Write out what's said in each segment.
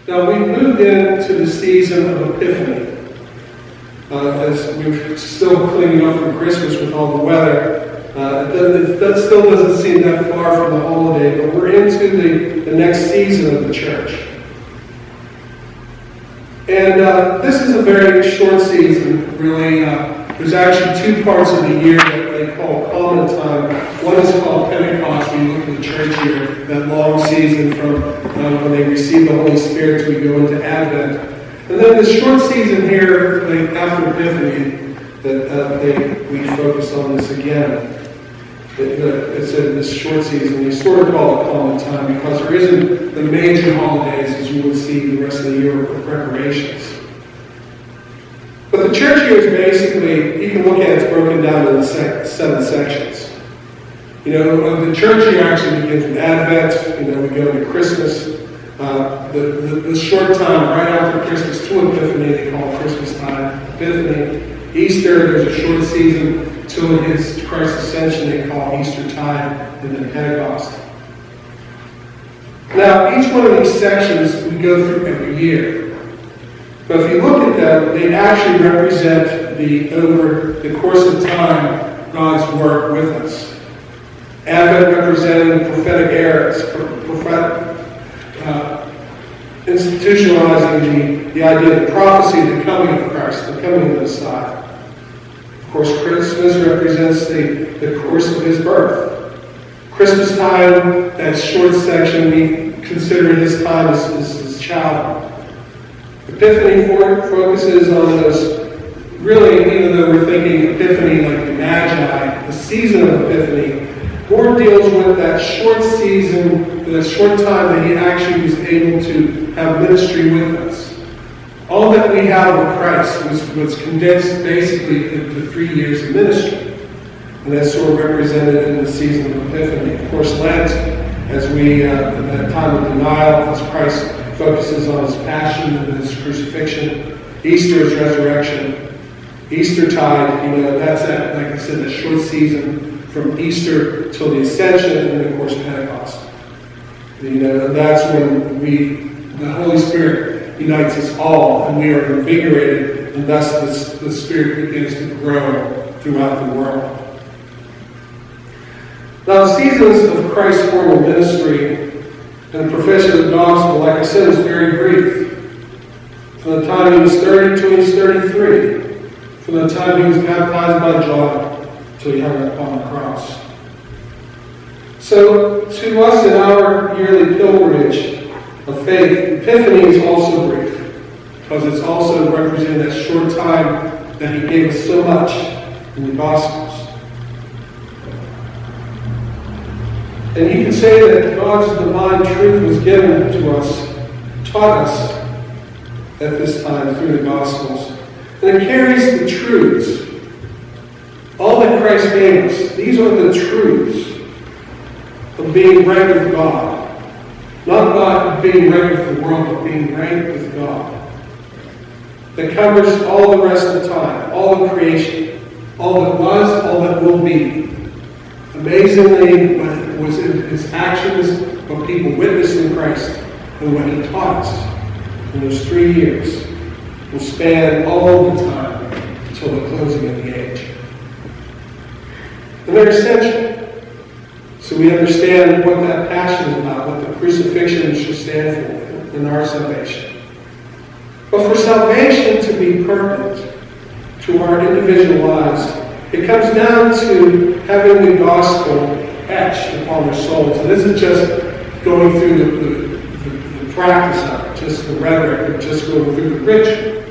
Now, we've moved into the season of Epiphany. As we're still cleaning up from Christmas with all the weather, that still doesn't seem that far from the holiday, but we're into the next season of the church. And this is a very short season, really. There's actually two parts of the year that they call common time. One is called Pentecost, when you look at the church year, that long season from when they receive the Holy Spirit till we go into Advent. And then the short season here, after Epiphany, that we focus on this again. It's in this short season. They sort of call it common time because there isn't the major holidays as you would see the rest of the year for preparations. But the church year is basically, you can look at it, it's broken down into 7 sections. The church year actually begins with Advent. We go into Christmas. The short time right after Christmas to Epiphany, they call Christmas time Epiphany. Easter, there's a short season till his Christ's ascension, they call Easter time, and then Pentecost. Now, each one of these sections we go through every year. But if you look at them, they actually represent over the course of time, God's work with us. Advent representing the prophetic eras, institutionalizing the idea of prophecy, the coming of Christ, the coming of the Messiah. Of course, Christmas represents the course of his birth. Christmas time, that short section, we consider his time as his childhood. Epiphany focuses on those, really, even though we're thinking Epiphany like the Magi, the season of Epiphany, more deals with that short season, that short time that he actually was able to have ministry with us. All that we have with Christ was condensed basically into 3 years of ministry. And that's sort of represented in the season of Epiphany. Of course, Lent, as we, at that time of denial, as Christ focuses on his passion and his crucifixion. Easter is resurrection. Eastertide, that's that, like I said, the short season from Easter till the Ascension, and then of course Pentecost. That's when the Holy Spirit unites us all, and we are invigorated, and thus the Spirit begins to grow throughout the world. Now, the seasons of Christ's formal ministry and the profession of the gospel, like I said, is very brief. From the time he was 30 till he was 33. From the time he was baptized by John till he hung upon the cross. So, to us in our yearly pilgrimage of faith, Epiphany is also brief, because it's also representing that short time that he gave us so much in the Gospels. And you can say that God's divine truth was given to us, taught us at this time through the Gospels. And it carries the truths. All that Christ gave us, these are the truths of being right with God. Not God being right with the world, but being right with God. That covers all the rest of the time, all the creation, all that was, all that will be. Amazingly, what was in his actions, what people witnessed in Christ, and what he taught us in those 3 years will span all the time until the closing of the age. And they're essential. So we understand what that passion is about, what the crucifixion should stand for in our salvation. But for salvation to be pertinent to our individual lives, it comes down to having the gospel etched upon our souls. It isn't just going through the practice of it, just the rhetoric, or just going through the ritual.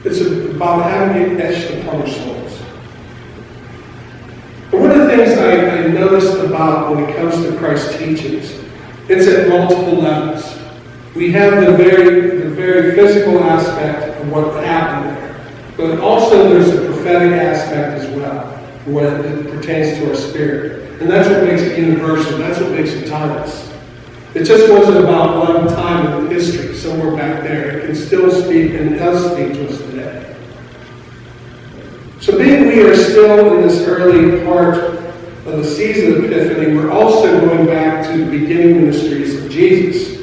It's about having it etched upon our souls. And one of the things I noticed about when it comes to Christ's teachings, it's at multiple levels. We have the very physical aspect of what happened there, but also there's a prophetic aspect as well, when it pertains to our spirit. And that's what makes it universal. That's what makes it timeless. It just wasn't about one time in history, somewhere back there. It can still speak and does speak to us today. So being we are still in this early part of the season of Epiphany, we're also going back to the beginning ministries of Jesus.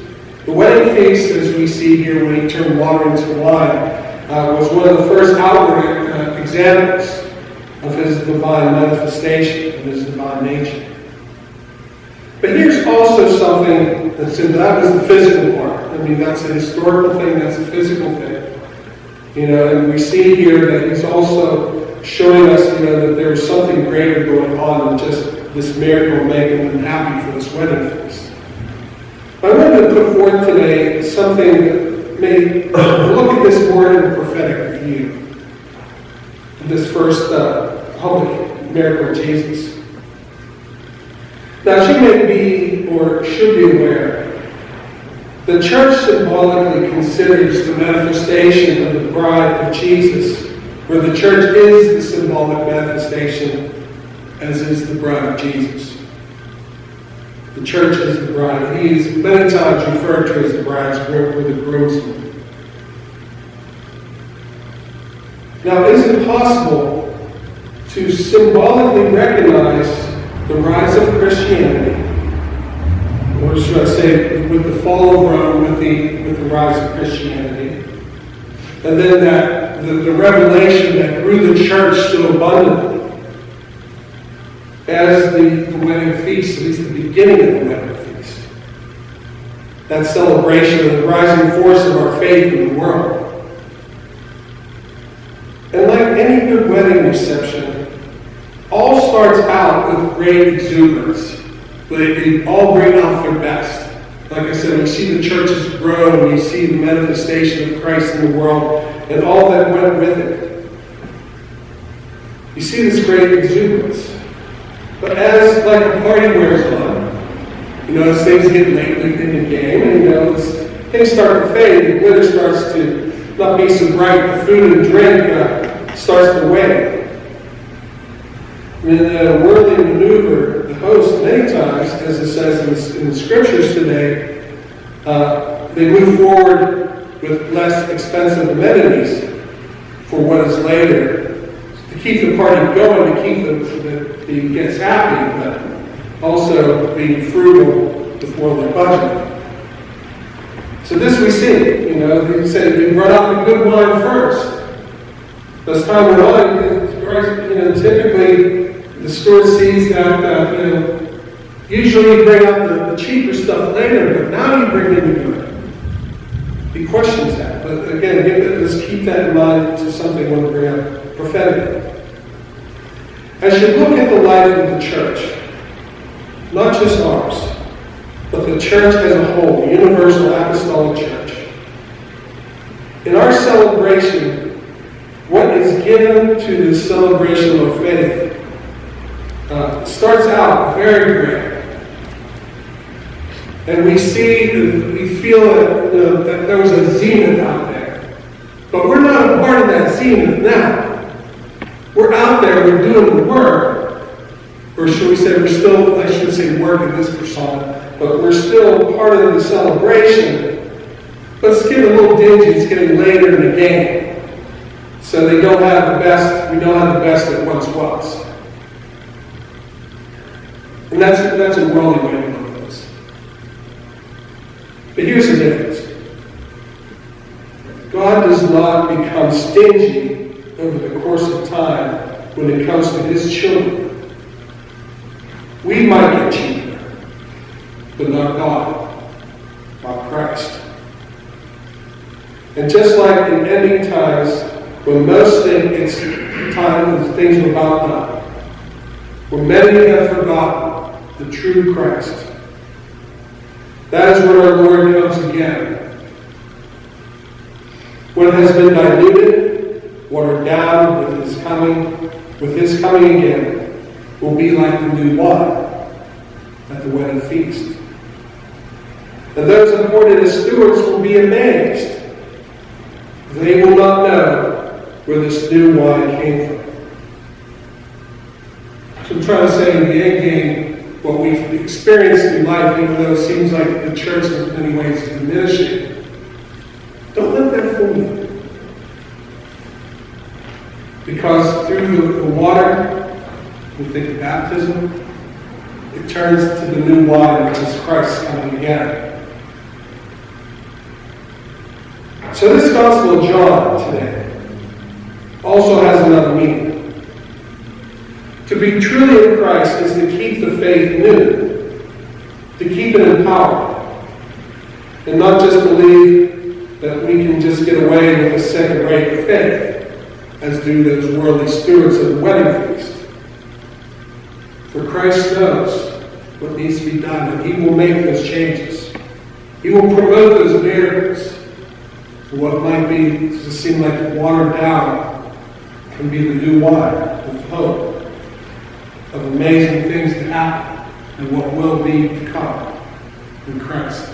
The wedding feast, as we see here when he turned water into wine, was one of the first outward examples of his divine manifestation, of his divine nature. But here's also something that was the physical part. I mean, that's a historical thing, that's a physical thing. And we see here that he's also showing us, that there's something greater going on than just this miracle making them happy for this wedding feast. I wanted to put forth today something that may look at this more in a prophetic view. This first public miracle of Jesus. Now, you may be or should be aware the church symbolically considers the manifestation of the bride of Jesus, where the church is the symbolic manifestation, as is the bride of Jesus. The church is the bride. He is many times referred to as the bridegroom or the groomsman. Now, is it possible to symbolically recognize the rise of Christianity, or should I say, with the fall of Rome, with the rise of Christianity, and then that the revelation that grew the church so abundantly as the wedding feast, at least the beginning of the wedding feast, that celebration of the rising force of our faith in the world. And like any good wedding reception, all starts out with great exuberance. They all bring out their best. Like I said, we see the churches grow, and you see the manifestation of Christ in the world, and all that went with it. You see this great exuberance. But as like a party wears on, as things get late in the game, and as things start to fade, the glitter starts to not be so bright, the food and drink starts to wane. In a whirling maneuver, the host, many times, as it says in the scriptures today, they move forward with less expensive amenities for what is later, to keep the party going, to keep the guests happy, but also being frugal with worldly budget. So this we see, they say we run out the good wine first. As time went on, typically the steward sees that, usually you bring out the cheaper stuff later, but now you bring in the good. He questions that. But again, let's keep that in mind to something we want to bring up prophetically. As you look at the life of the church, not just ours, but the church as a whole, the universal apostolic church, in our celebration, what is given to the celebration of faith starts out very great. And we feel that there was a zenith out there. But we're not a part of that zenith now. We're out there, we're doing the work. Or should we say, I should say work in this persona, but we're still part of the celebration. But it's getting a little dingy, it's getting later in the game. So they don't have the best, we don't have the best that once was. And that's a worldly way to look at this. But here's the difference. God does not become stingy over the course of time when it comes to his children. We might get cheaper, but not God, not Christ. And just like in ending times, when most think it's time when things are about done, where many have forgotten the true Christ, that is when our Lord comes again. What has been diluted, watered down with his coming again, will be like the new wine at the wedding feast. And those appointed as stewards will be amazed. They will not know where this new wine came from. So I'm trying to say in the end game, what we've experienced in life, even though it seems like the church in many ways is diminishing, don't let that fool you. Because through the water, we think of baptism, it turns to the new wine, which is Christ coming again. So this Gospel of John today also has another meaning. To be truly in Christ is to keep the faith new, to keep it empowered, and not just believe that we can just get away with a second-rate faith, as do those worldly stewards of the wedding feast. For Christ knows what needs to be done, and He will make those changes. He will promote those miracles. What might be to seem like watered down can be the new wine of hope, of amazing things to happen, and what will be to come in Christ.